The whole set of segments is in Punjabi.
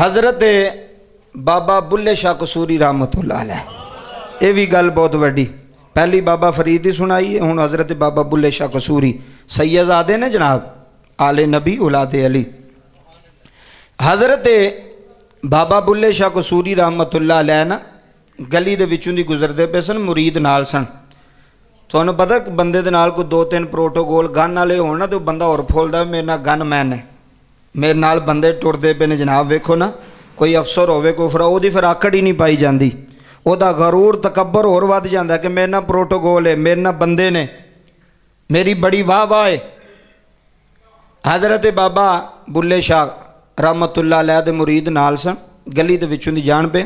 हज़रत बाबा बुल्ले शाह कसूरी रहमतुल्लाह अलैह, ये भी गल बहुत वड्डी। पहली बाबा फरीद ही सुनाई है, हुण हज़रत बाबा बुल्ले शाह कसूरी सैयदजादे ने जनाब, आले नबी औलादे अली। हज़रत बाबा बुल्ले शाह कसूरी रहमतुल्लाह अलैह ना गली दे विचों दी गुजरदे पे सन, मुरीद नाल सन। तुहानूं पता बंदे दे नाल कोई 2-3 प्रोटोकॉल गन वाले होण ना तो बंदा होर फोलदा मेरे नाल गन मैन है, मेरे नाल बंदे टुरदे पे ने जनाब। वेखो ना कोई अफसर होवे कोई फिर ओहदी फिर आकड़ ही नहीं पाई जाती, ओहदा गरूर तकबर होर वध जांदा कि मेरे नाल प्रोटोकॉल है, मेरे नाल बंदे ने, मेरी बड़ी वाह वाह है। हज़रत बाबा बुल्ले शाह रहमतुल्लाह अलैह दे मुरीद नाल सन, गली दे विचों दी जान पे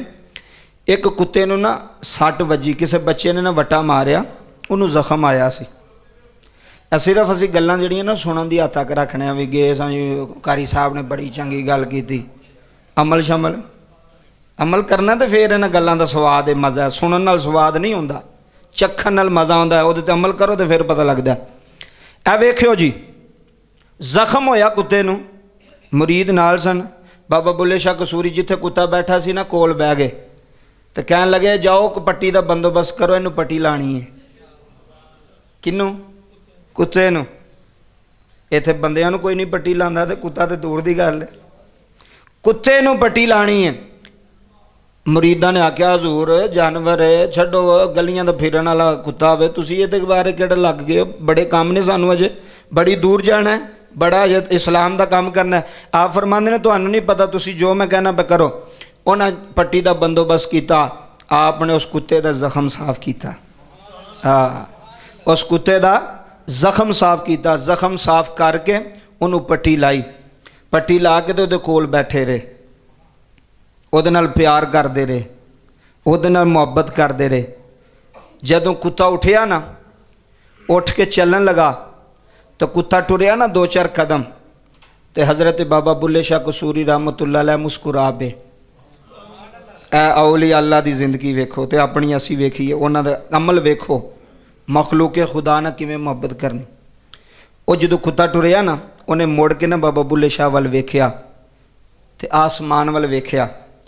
एक कुत्ते नूं ना सट वजी, किसी बच्चे ने ना वट्टा मारिया, उन्होंने जख्म आया सी। सिर्फ असीं गल्लां जिहड़ियां ना सुणन दी हद तक रखने भी गए सां जी, कारी साहब ने बड़ी चंगी गल कीती। अमल शमल अमल करना तो फिर इन्हां गल्लां दा स्वाद है, मज़ा है। सुनन नाल स्वाद नहीं हुंदा, चखण नाल मज़ा आउंदा है, उहदे ते अमल करो तो फिर पता लगदा। ए वेखियो जी, जख्म होया कुत्ते नूं, मुरीद नाल सन। बाबा बुल्ले शाह कसूरी जिथे कुत्ता बैठा सी ना कोल बह गए तो कहन लगे जाओ पट्टी का बंदोबस्त करो, इनू पट्टी लानी है। किनू? कुत्ते नूं। इत्थे बंदियां नूं कोई नहीं पट्टी लांदा ते कुत्ता तो दूर की गल है, कुत्ते नूं पट्टी लानी है। मुरीदा ने आख्या हजूर जानवर है, छड्डो, गलियां दा फिरन वाला कुत्ता होवे, तुसीं इहदे बारे किहड़ा लग गए हो, बड़े काम ने सानूं, अजे बड़ी दूर जाना है, बड़ा अजे इस्लाम का काम करना है। आप फरमांदे ने तुहानूं नहीं पता, तुसीं जो मैं कहना पे करो। उन्हें पट्टी का बंदोबस्त किया, आपने उस कुत्ते का जख्म साफ किया। हाँ, उस कुत्ते का जख्म साफ किया, जख्म साफ करके उन्होंने पट्टी लाई, पट्टी ला के तो उहदे कोल बैठे रहे, उहदे नाल प्यार करते रहे, उहदे नाल मुहब्बत करते रहे। जदों कुत्ता उठिया ना, उठ के चलन लगा तो कुत्ता टुरिया ना 2-4 कदम, तो हज़रत बाबा बुल्ले शाह कसूरी रहमतुल्लाह अलैह मुस्कुरा पे। औली अल्लाह की जिंदगी वेखो तो अपनी असी वेखीए, उन्हां दा अमल वेखो, मखलूक खुदा ना किवें मुहब्बत करनी। वो जो कुत्ता टुरिया ना, उन्हें मुड़ के ना बाबा बुल्ले शाह वाल वेख्या तो आसमान वाल वेख्या।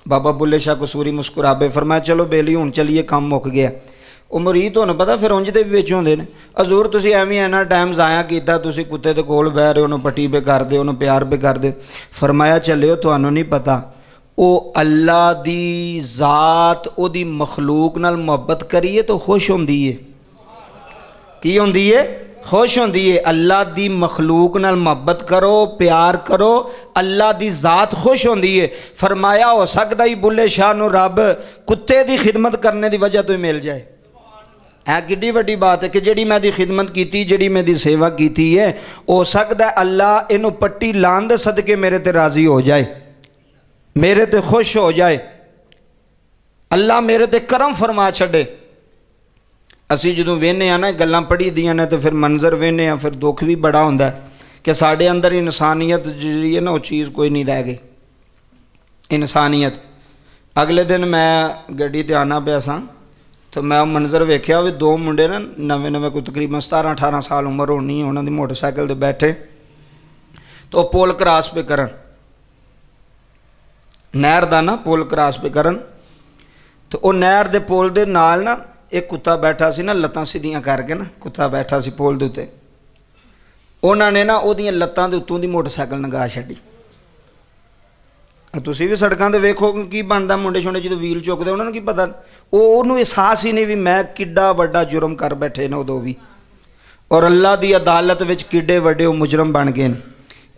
बाबा बुल्ले शाह कसूरी मुस्कुरा पे, फरमाया चलो बेली हुण चलीए, काम मुक गया। वो मुरीद तुहानूं पता फिर उंज दे विच होंदे ने, हजूर तुसीं एवें इन्ना टाइम ज़ाया कीता, तुसीं कुत्ते दे कोल बह रहे हो, उन्होंने पट्टी पे कर दे, उन्होंने प्यार पे कर दे। फरमाया चलियो तुहानूं नहीं पता, वो अल्लाह दी ज़ात ओदी मखलूक नाल मुहब्बत करिए तो खुश होंदी है। की होंदी है? खुश होंदी है। अल्लाह दी मखलूक नाल मुहब्बत करो, प्यार करो, अल्लाह दी ज़ात खुश होंदी है। फरमाया हो सकदा ही बुल्ले शाह नूं रब कुत्ते दी खिदमत करने दी वजह तो ही मिल जाए। है किड्डी वड्डी बात है कि जिहड़ी मैं दी खिदमत की, जिहड़ी मैं दी सेवा की है, हो सकदा है अल्लाह इनू पट्टी लाण दे सदके मेरे ते राज़ी हो जाए, मेरे ते खुश हो जाए, अल्लाह मेरे ते करम फरमा छड़े। असी जो वेहने ना गल्लां पढ़ी दियां ने तो फिर मंजर वेहने, फिर दुख भी बड़ा होंदा है कि साढ़े अंदर इंसानियत जी है ना, वो चीज़ कोई नहीं रह गई, इंसानियत। अगले दिन मैं गड्डी ते आना पिया सां तो मैं मंजर वेख्या भी 2 मुंडे ना नवे नवे कोई तकरीबन 17-18 साल उम्र होनी, उन्होंने मोटरसाइकिल ते बैठे तो पुल क्रॉस पे करन, नहर दा ना पुल क्रॉस पे करन। तो वो नहर दे पुल दे नाल ना एक कुत्ता बैठा सी ना, लत्तां सीधियां करके ना कुत्ता बैठा सी पुल दे उत्ते, उन्होंने ना ओहदियां लत्तां दे उत्तों दी मोटरसाइकिल नंगा छड्डी। तुसीं भी सड़कां ते वेखो की बनदा, मुंडे छुंडे जो व्हील चुकदे उन्होंने की पता, उन्होंने एहसास ही नहीं भी मैं किड्डा वड्डा जुर्म कर बैठे ने उदों भी, और अल्लाह की अदालत विच किड्डे वड्डे वो मुजरम बन गए ने।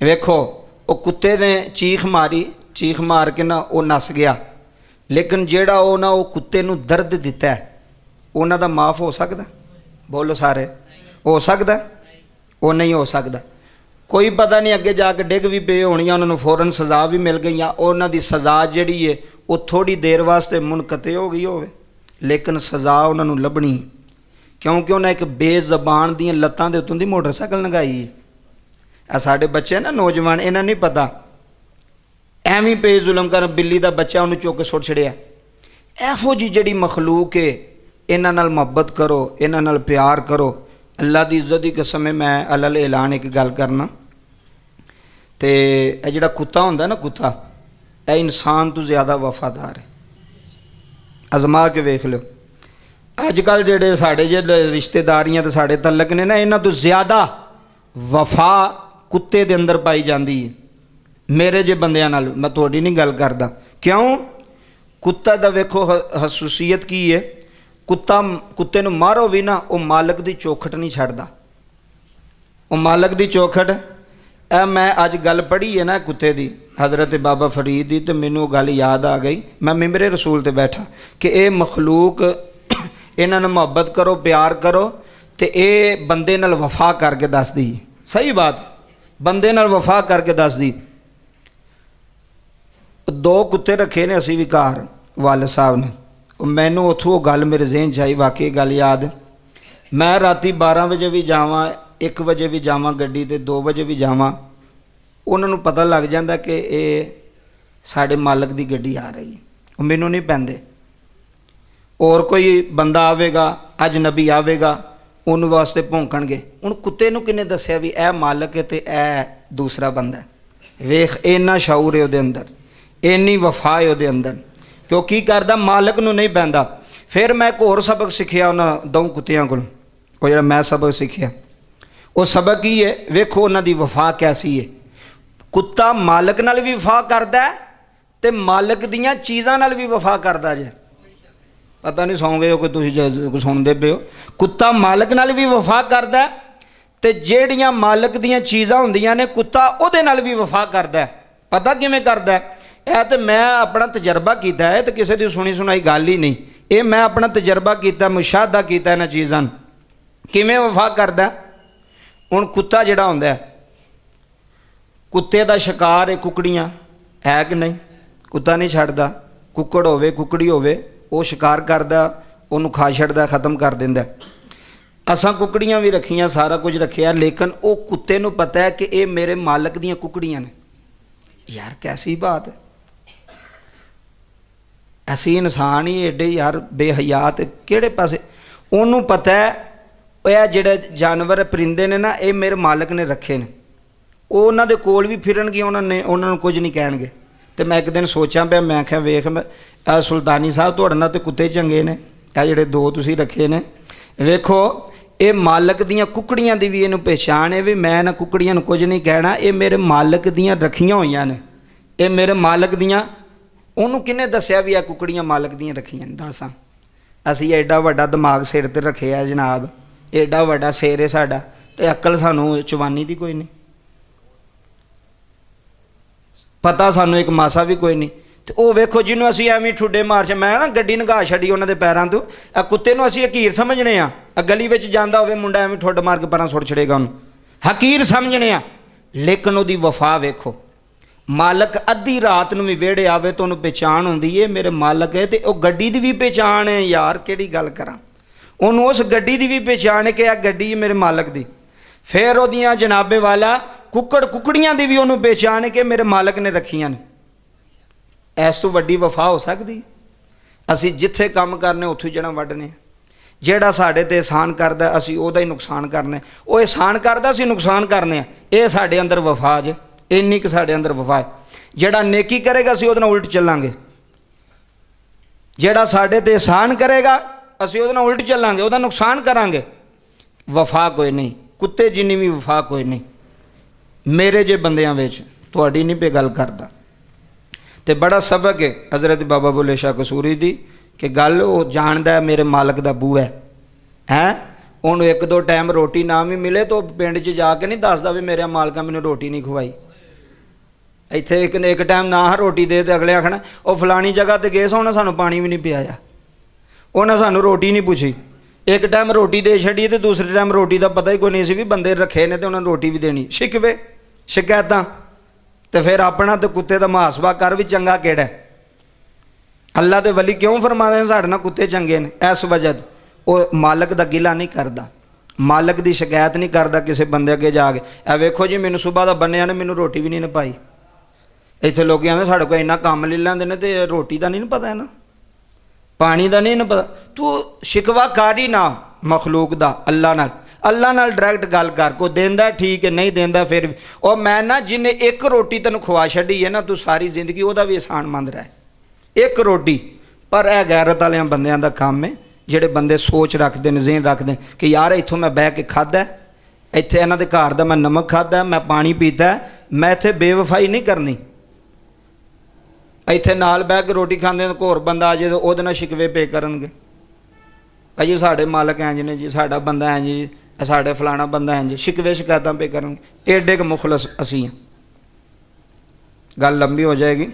वेखो वो कुत्ते ने चीख मारी, चीख मार के ना वो नस गया, लेकिन जेड़ा वो ना वो कुत्ते नूं दर्द दिता है उन्हां दा माफ़ हो सकदा? बोलो सारे, हो सकदा? वो नहीं हो सकदा। कोई पता नहीं अगे जाके डिग भी पे होनी, उन्होंने फौरन सज़ा भी मिल गई, उन्हां दी सज़ा जिहड़ी है वो थोड़ी देर वास्ते मुनकते हो गई होवे, लेकिन सज़ा उन्होंने लभनी, क्योंकि उन्हें एक बेज़बान दी लत्तां दे उत्तों दी मोटरसाइकिल लंघाई है। साडे बच्चे ना नौजवान, इन्हां नहीं पता, एवं पे जुलम कर, बिल्ली का बच्चा उन्होंने चुक सुट छड़िया। एहो जी जिहड़ी मखलूक है, इन्हां नाल मुहब्बत करो, इन्हां नाल प्यार करो। अल्लाह की इज्जत की कसम है, मैं अलल ऐलान एक गल करना, तो यह जिहड़ा कुत्ता हुंदा ना, कुत्ता ਇਹ ਇਨਸਾਨ ਤੋਂ ਜ਼ਿਆਦਾ ਵਫਾਦਾਰ ਹੈ। ਅਜ਼ਮਾ ਕੇ ਵੇਖ ਲਿਓ। ਅੱਜ ਕੱਲ੍ਹ ਜਿਹੜੇ ਸਾਡੇ ਜਿਹੜੇ ਰਿਸ਼ਤੇਦਾਰੀਆਂ ਤੇ ਸਾਡੇ ਤਲਕ ਨੇ ਨਾ, ਇਹਨਾਂ ਤੋਂ ਜ਼ਿਆਦਾ ਵਫਾ ਕੁੱਤੇ ਦੇ ਅੰਦਰ ਪਾਈ ਜਾਂਦੀ ਹੈ ਮੇਰੇ ਜੇ ਬੰਦਿਆਂ ਨਾਲ। ਮੈਂ ਤੁਹਾਡੀ ਨਹੀਂ ਗੱਲ ਕਰਦਾ। ਕਿਉਂ? ਕੁੱਤਾ ਦਾ ਵੇਖੋ ਖਸੂਸੀਅਤ ਕੀ ਹੈ। ਕੁੱਤੇ ਨੂੰ ਮਾਰੋ ਵੀ ਨਾ, ਉਹ ਮਾਲਕ ਦੀ ਚੌਖਟ ਨਹੀਂ ਛੱਡਦਾ। ਉਹ ਮਾਲਕ ਦੀ ਚੌਖਟ। ਇਹ ਮੈਂ ਅੱਜ ਗੱਲ ਪੜ੍ਹੀ ਹੈ ਨਾ ਕੁੱਤੇ ਦੀ, ਹਜ਼ਰਤ ਬਾਬਾ ਫਰੀਦ ਦੀ, ਤੇ ਮੈਨੂੰ ਉਹ ਗੱਲ ਯਾਦ ਆ ਗਈ। ਮੈਂ ਮਿੰਬਰੇ ਰਸੂਲ ਤੇ ਬੈਠਾ ਕਿ ਇਹ ਮਖਲੂਕ, ਇਹਨਾਂ ਨੂੰ ਮੁਹੱਬਤ ਕਰੋ, ਪਿਆਰ ਕਰੋ, ਤੇ ਇਹ ਬੰਦੇ ਨਾਲ ਵਫਾ ਕਰਕੇ ਦੱਸਦੀ। ਸਹੀ ਬਾਤ, ਬੰਦੇ ਨਾਲ ਵਫਾ ਕਰਕੇ ਦੱਸਦੀ। ਦੋ ਕੁੱਤੇ ਰੱਖੇ ਨੇ ਅਸੀਂ ਵੀ ਘਰ, ਵਾਲਦ ਸਾਹਿਬ ਨੇ। ਮੈਨੂੰ ਉੱਥੋਂ ਉਹ ਗੱਲ ਮੇਰੇ ਜ਼ਿਹਨ 'ਚ ਆਈ, ਵਾਕਈ ਗੱਲ ਯਾਦ। ਮੈਂ ਰਾਤੀ 12 ਵਜੇ ਵੀ ਜਾਵਾਂ, 1 ਵਜੇ ਵੀ ਜਾਵਾਂ ਗੱਡੀ ਤੇ, 2 ਵਜੇ ਵੀ ਜਾਵਾਂ, ਉਹਨਾਂ ਨੂੰ ਪਤਾ ਲੱਗ ਜਾਂਦਾ ਕਿ ਇਹ ਸਾਡੇ ਮਾਲਕ ਦੀ ਗੱਡੀ ਆ ਰਹੀ। ਉਹ ਮੈਨੂੰ ਨਹੀਂ ਪੈਂਦੇ। ਔਰ ਕੋਈ ਬੰਦਾ ਆਵੇਗਾ, ਅਜਨਬੀ ਆਵੇਗਾ, ਉਹਨੂੰ ਵਾਸਤੇ ਭੌਂਕਣਗੇ। ਹੁਣ ਕੁੱਤੇ ਨੂੰ ਕਿਹਨੇ ਦੱਸਿਆ ਵੀ ਇਹ ਮਾਲਕ ਹੈ ਤੇ ਇਹ ਦੂਸਰਾ ਬੰਦਾ? ਵੇਖ, ਇੰਨਾ ਸ਼ਾਊਰ ਹੈ ਉਹਦੇ ਅੰਦਰ, ਇੰਨੀ ਵਫਾ ਹੈ ਉਹਦੇ ਅੰਦਰ ਕਿ ਉਹ ਕੀ ਕਰਦਾ, ਮਾਲਕ ਨੂੰ ਨਹੀਂ ਪੈਂਦਾ। ਫਿਰ ਮੈਂ ਇੱਕ ਹੋਰ ਸਬਕ ਸਿੱਖਿਆ ਉਹਨਾਂ ਦੋ ਕੁੱਤਿਆਂ ਕੋਲ। ਉਹ ਜਿਹੜਾ ਮੈਂ ਸਬਕ ਸਿੱਖਿਆ, ਉਹ ਸਬਕ ਕੀ ਹੈ? ਵੇਖੋ ਉਹਨਾਂ ਦੀ ਵਫਾ ਕੈਸੀ ਹੈ। ਕੁੱਤਾ ਮਾਲਕ ਨਾਲ ਵੀ ਵਫਾ ਕਰਦਾ ਤੇ ਮਾਲਕ ਦੀਆਂ ਚੀਜ਼ਾਂ ਨਾਲ ਵੀ ਵਫਾ ਕਰਦਾ ਜੇ। ਪਤਾ ਨਹੀਂ ਸੌਂ ਗਏ ਹੋ ਕਿ ਤੁਸੀਂ ਸੁਣਦੇ ਪਏ ਹੋ। ਕੁੱਤਾ ਮਾਲਕ ਨਾਲ ਵੀ ਵਫਾ ਕਰਦਾ ਤੇ ਜਿਹੜੀਆਂ ਮਾਲਕ ਦੀਆਂ ਚੀਜ਼ਾਂ ਹੁੰਦੀਆਂ ਨੇ, ਕੁੱਤਾ ਉਹਦੇ ਨਾਲ ਵੀ ਵਫਾ ਕਰਦਾ। ਪਤਾ ਕਿਵੇਂ ਕਰਦਾ? ਇਹ ਤਾਂ ਮੈਂ ਆਪਣਾ ਤਜਰਬਾ ਕੀਤਾ ਹੈ, ਤੇ ਕਿਸੇ ਦੀ ਸੁਣੀ ਸੁਣਾਈ ਗੱਲ ਹੀ ਨਹੀਂ। ਇਹ ਮੈਂ ਆਪਣਾ ਤਜਰਬਾ ਕੀਤਾ, ਮੁਸ਼ਾਹਦਾ ਕੀਤਾ ਇਹਨਾਂ ਚੀਜ਼ਾਂ ਨੂੰ। ਕਿਵੇਂ ਵਫਾ ਕਰਦਾ? ਹੁਣ ਕੁੱਤਾ ਜਿਹੜਾ ਹੁੰਦਾ, ਕੁੱਤੇ ਦਾ ਸ਼ਿਕਾਰ ਹੈ ਕੁਕੜੀਆਂ, ਹੈ ਕਿ ਨਹੀਂ? ਕੁੱਤਾ ਨਹੀਂ ਛੱਡਦਾ। ਕੁੱਕੜ ਹੋਵੇ, ਕੁਕੜੀ ਹੋਵੇ, ਉਹ ਸ਼ਿਕਾਰ ਕਰਦਾ, ਉਹਨੂੰ ਖਾ ਛੱਡਦਾ, ਖ਼ਤਮ ਕਰ ਦਿੰਦਾ। ਅਸਾਂ ਕੁਕੜੀਆਂ ਵੀ ਰੱਖੀਆਂ, ਸਾਰਾ ਕੁਝ ਰੱਖਿਆ, ਲੇਕਿਨ ਉਹ ਕੁੱਤੇ ਨੂੰ ਪਤਾ ਹੈ ਕਿ ਇਹ ਮੇਰੇ ਮਾਲਕ ਦੀਆਂ ਕੁਕੜੀਆਂ ਨੇ। ਯਾਰ ਕੈਸੀ ਬਾਤ ਹੈ। ਅਸੀਂ ਇਨਸਾਨ ਹੀ ਏਡੇ ਯਾਰ ਬੇਹਯਾਤ ਕਿਹੜੇ ਪਾਸੇ। ਉਹਨੂੰ ਪਤਾ ਹੈ ਇਹ ਜਿਹੜੇ ਜਾਨਵਰ ਪਰਿੰਦੇ ਨੇ ਨਾ, ਇਹ ਮੇਰੇ ਮਾਲਕ ਨੇ ਰੱਖੇ ਨੇ। ਉਹ ਉਹਨਾਂ ਦੇ ਕੋਲ ਵੀ ਫਿਰਨਗੇ, ਉਹਨਾਂ ਨੂੰ ਕੁਝ ਨਹੀਂ ਕਹਿਣਗੇ। ਤੇ ਮੈਂ ਇੱਕ ਦਿਨ ਸੋਚਾਂ ਪਿਆ, ਮੈਂ ਕਿਹਾ ਵੇਖ ਸੁਲਤਾਨੀ ਸਾਹਿਬ, ਤੁਹਾਡੇ ਨਾਲ ਤੇ ਕੁੱਤੇ ਚੰਗੇ ਨੇ, ਇਹ ਜਿਹੜੇ ਦੋ ਤੁਸੀਂ ਰੱਖੇ ਨੇ। ਵੇਖੋ, ਇਹ ਮਾਲਕ ਦੀਆਂ ਕੁਕੜੀਆਂ ਦੀ ਵੀ ਇਹਨੂੰ ਪਹਿਚਾਣ ਹੈ ਵੀ ਮੈਂ ਨਾ ਕੁਕੜੀਆਂ ਨੂੰ ਕੁਝ ਨਹੀਂ ਕਹਿਣਾ, ਇਹ ਮੇਰੇ ਮਾਲਕ ਦੀਆਂ ਰੱਖੀਆਂ ਹੋਈਆਂ ਨੇ, ਇਹ ਮੇਰੇ ਮਾਲਕ ਦੀਆਂ। ਉਹਨੂੰ ਕਿਹਨੇ ਦੱਸਿਆ ਵੀ ਇਹ ਕੁਕੜੀਆਂ ਮਾਲਕ ਦੀਆਂ ਰੱਖੀਆਂ ਨੇ? ਦੱਸਾਂ। ਅਸੀਂ ਐਡਾ ਵੱਡਾ ਦਿਮਾਗ ਸਿਰ ਤੇ ਰੱਖਿਆ ਜਨਾਬ, ਐਡਾ ਵੱਡਾ ਸਿਰ ਹੈ ਸਾਡਾ, ਤੇ ਅਕਲ ਸਾਨੂੰ ਚਵਾਨੀ ਦੀ ਕੋਈ ਨਹੀਂ, ਪਤਾ ਸਾਨੂੰ ਇੱਕ ਮਾਸਾ ਵੀ ਕੋਈ ਨਹੀਂ। ਤੇ ਉਹ ਵੇਖੋ ਜਿਹਨੂੰ ਅਸੀਂ ਐਵੇਂ ਠੁੱਡੇ ਮਾਰ ਚ, ਮੈਂ ਨਾ ਗੱਡੀ ਨਗਾ ਛੱਡੀ ਉਹਨਾਂ ਦੇ ਪੈਰਾਂ ਤੋਂ, ਇਹ ਕੁੱਤੇ ਨੂੰ ਅਸੀਂ ਹਕੀਰ ਸਮਝਣੇ ਆ। ਗਲੀ ਵਿੱਚ ਜਾਂਦਾ ਹੋਵੇ ਮੁੰਡਾ, ਐਵੇਂ ਠੁੱਡ ਮਾਰ ਕੇ ਪਰਾਂ ਸੁੱਟ ਛੜੇਗਾ, ਉਹਨੂੰ ਹਕੀਰ ਸਮਝਣੇ ਆ। ਲੇਕਿਨ ਉਹਦੀ ਵਫਾ ਵੇਖੋ। ਮਾਲਕ ਅੱਧੀ ਰਾਤ ਨੂੰ ਵੀ ਵਿਹੜੇ ਆਵੇ ਤਾਂ ਉਹਨੂੰ ਪਹਿਚਾਣ ਹੁੰਦੀ ਹੈ ਮੇਰੇ ਮਾਲਕ ਹੈ। ਤੇ ਉਹ ਗੱਡੀ ਦੀ ਵੀ ਪਹਿਚਾਣ ਹੈ। ਯਾਰ ਕਿਹੜੀ ਗੱਲ ਕਰਾਂ, ਉਹਨੂੰ ਉਸ ਗੱਡੀ ਦੀ ਵੀ ਪਹਿਚਾਣ ਹੈ ਕਿ ਇਹ ਗੱਡੀ ਮੇਰੇ ਮਾਲਕ ਦੀ। ਫਿਰ ਉਹਦੀਆਂ ਜਨਾਬੇ ਵਾਲਾ ਕੁਕੜੀਆਂ ਦੀ ਵੀ ਉਹਨੂੰ ਪਹਿਚਾਣ ਹੈ ਕਿ ਮੇਰੇ ਮਾਲਕ ਨੇ ਰੱਖੀਆਂ ਨੇ। ਇਸ ਤੋਂ ਵੱਡੀ ਵਫਾ ਹੋ ਸਕਦੀ? ਅਸੀਂ ਜਿੱਥੇ ਕੰਮ ਕਰਨੇ ਉੱਥੋਂ ਹੀ ਜੜ੍ਹਾਂ ਵੱਢਣੇ। ਜਿਹੜਾ ਸਾਡੇ ਤੇ ਇਹਸਾਨ ਕਰਦਾ ਅਸੀਂ ਉਹਦਾ ਹੀ ਨੁਕਸਾਨ ਕਰਨਾ। ਉਹ ਇਹਸਾਨ ਕਰਦਾ, ਅਸੀਂ ਨੁਕਸਾਨ ਕਰਨੇ ਆ। ਇਹ ਸਾਡੇ ਅੰਦਰ ਵਫਾ ਜੇ, ਇੰਨੀ ਕੁ ਸਾਡੇ ਅੰਦਰ ਵਫਾ ਹੈ। ਜਿਹੜਾ ਨੇਕੀ ਕਰੇਗਾ ਅਸੀਂ ਉਹਦੇ ਨਾਲ ਉਲਟ ਚੱਲਾਂਗੇ। ਜਿਹੜਾ ਸਾਡੇ ਤੇ ਇਹਸਾਨ ਕਰੇਗਾ ਅਸੀਂ ਉਹਦੇ ਨਾਲ ਉਲਟ ਚੱਲਾਂਗੇ, ਉਹਦਾ ਨੁਕਸਾਨ ਕਰਾਂਗੇ। ਵਫਾ ਕੋਈ ਨਹੀਂ, ਕੁੱਤੇ ਜਿੰਨੀ ਵੀ ਵਫਾ ਕੋਈ ਨਹੀਂ ਮੇਰੇ ਜੇ ਬੰਦਿਆਂ ਵਿੱਚ। ਤੁਹਾਡੀ ਨਹੀਂ ਪੇ ਗੱਲ ਕਰਦਾ। ਤੇ ਬੜਾ ਸਬਕ ਹੈ ਹਜ਼ਰਤ ਬਾਬਾ ਬੁੱਲੇ ਸ਼ਾਹ ਕਸੂਰੀ ਦੀ ਕਿ ਗੱਲ ਉਹ ਜਾਣਦਾ ਮੇਰੇ ਮਾਲਕ ਦਾ ਬੂਆ ਹੈ। ਉਹਨੂੰ 1-2 ਟਾਈਮ ਰੋਟੀ ਨਾ ਵੀ ਮਿਲੇ ਤਾਂ ਪਿੰਡ 'ਚ ਜਾ ਕੇ ਨਹੀਂ ਦੱਸਦਾ ਵੀ ਮੇਰੇ ਮਾਲਕਾ ਮੈਨੂੰ ਰੋਟੀ ਨਹੀਂ ਖਵਾਈ। ਇੱਥੇ ਇੱਕ ਟਾਈਮ ਨਾ ਰੋਟੀ ਦੇ ਤੇ ਅਗਲੇ ਆਖਣਾ ਉਹ ਫਲਾਣੀ ਜਗ੍ਹਾ ਤੇ ਗਏ ਸੋ, ਉਹਨਾਂ ਸਾਨੂੰ ਪਾਣੀ ਵੀ ਨਹੀਂ ਪਿਆਇਆ, ਉਹਨਾਂ ਸਾਨੂੰ ਰੋਟੀ ਨਹੀਂ ਪੁੱਛੀ। ਇੱਕ ਟਾਈਮ ਰੋਟੀ ਦੇ ਛੱਡੀ ਤੇ ਦੂਸਰੇ ਟਾਈਮ ਰੋਟੀ ਦਾ ਪਤਾ ਹੀ ਕੋਈ ਨਹੀਂ ਸੀ ਵੀ ਬੰਦੇ ਰੱਖੇ ਨੇ ਤੇ ਉਹਨਾਂ ਨੂੰ ਰੋਟੀ ਵੀ ਦੇਣੀ। ਸ਼ਿਕਵੇ ਸ਼ਿਕਾਇਤਾਂ। ਤੇ ਫਿਰ ਆਪਣਾ ਤੇ ਕੁੱਤੇ ਦਾ ਮੁਹਾਸਬਾ ਕਰ ਵੀ ਚੰਗਾ ਕਿਹੜਾ। ਅੱਲਾ ਦੇ ਵਲੀ ਕਿਉਂ ਫਰਮਾਉਂਦੇ ਨੇ ਸਾਡੇ ਨਾਲ ਕੁੱਤੇ ਚੰਗੇ ਨੇ? ਇਸ ਵਜ੍ਹਾ ਉਹ ਮਾਲਕ ਦਾ ਗਿਲਾ ਨਹੀਂ ਕਰਦਾ, ਮਾਲਕ ਦੀ ਸ਼ਿਕਾਇਤ ਨਹੀਂ ਕਰਦਾ ਕਿਸੇ ਬੰਦੇ ਅੱਗੇ ਜਾ ਕੇ। ਇਹ ਵੇਖੋ ਜੀ ਮੈਨੂੰ ਸੁਬਾਹ ਦਾ ਬੰਨਿਆ ਨੇ, ਮੈਨੂੰ ਰੋਟੀ ਵੀ ਨਹੀਂ ਪਾਈ। ਇੱਥੇ ਲੋਕ ਆਉਂਦੇ ਸਾਡੇ ਕੋਲ ਇੰਨਾ ਕੰਮ ਲੈ ਲੈਂਦੇ ਨੇ ਤੇ ਰੋਟੀ ਦਾ ਨਹੀਂ ਪਤਾ, ਇਹਨਾਂ ਪਾਣੀ ਦਾ ਨਹੀਂ ਪਤਾ। ਤੂੰ ਸ਼ਿਕਵਾ ਕਰ ਹੀ ਨਾ ਮਖਲੂਕ ਦਾ ਅੱਲਾ ਨਾਲ। ਅੱਲਾ ਨਾਲ ਡਾਇਰੈਕਟ ਗੱਲ ਕਰ, ਕੋਈ ਦਿੰਦਾ ਠੀਕ ਹੈ, ਨਹੀਂ ਦਿੰਦਾ ਫਿਰ ਵੀ। ਉਹ ਮੈਂ ਨਾ ਜਿਹਨੇ ਇੱਕ ਰੋਟੀ ਤੈਨੂੰ ਖਵਾ ਛੱਡੀ ਹੈ ਨਾ, ਤੂੰ ਸਾਰੀ ਜ਼ਿੰਦਗੀ ਉਹਦਾ ਵੀ ਅਹਿਸਾਨਮੰਦ ਰਹਿ। ਇੱਕ ਰੋਟੀ। ਪਰ ਇਹ ਗੈਰਤ ਵਾਲਿਆਂ ਬੰਦਿਆਂ ਦਾ ਕੰਮ ਹੈ, ਜਿਹੜੇ ਬੰਦੇ ਸੋਚ ਰੱਖਦੇ ਨੇ, ਜ਼ਿਹਨ ਰੱਖਦੇ ਨੇ ਕਿ ਯਾਰ ਇੱਥੋਂ ਮੈਂ ਬਹਿ ਕੇ ਖਾਧਾ, ਇੱਥੇ ਇਹਨਾਂ ਦੇ ਘਰ ਦਾ ਮੈਂ ਨਮਕ ਖਾਧਾ, ਮੈਂ ਪਾਣੀ ਪੀਤਾ, ਮੈਂ ਇੱਥੇ ਬੇਵਫਾਈ ਨਹੀਂ ਕਰਨੀ। ਇੱਥੇ ਨਾਲ ਬਹਿ ਕੇ ਰੋਟੀ ਖਾਂਦੇ ਨੇ, ਹੋਰ ਬੰਦਾ ਆ ਜਾਏ ਤਾਂ ਉਹਦੇ ਨਾਲ ਸ਼ਿਕਵੇ ਪੇ ਕਰਨਗੇ, ਅਜੀ ਸਾਡੇ ਮਾਲਕ ਇੰਝ ਨੇ ਜੀ, ਸਾਡਾ ਬੰਦਾ ਇੰਝ ਜੀ, ਸਾਡੇ ਫਲਾਣਾ ਬੰਦਾ ਇੰਝ, ਸ਼ਿਕਵੇ ਸ਼ਿਕਾਇਤਾਂ ਪੇ ਕਰਨਗੇ। ਏਡੇ ਕੁ ਮੁਖਲਸ ਅਸੀਂ ਹਾਂ। ਗੱਲ ਲੰਬੀ ਹੋ ਜਾਏਗੀ।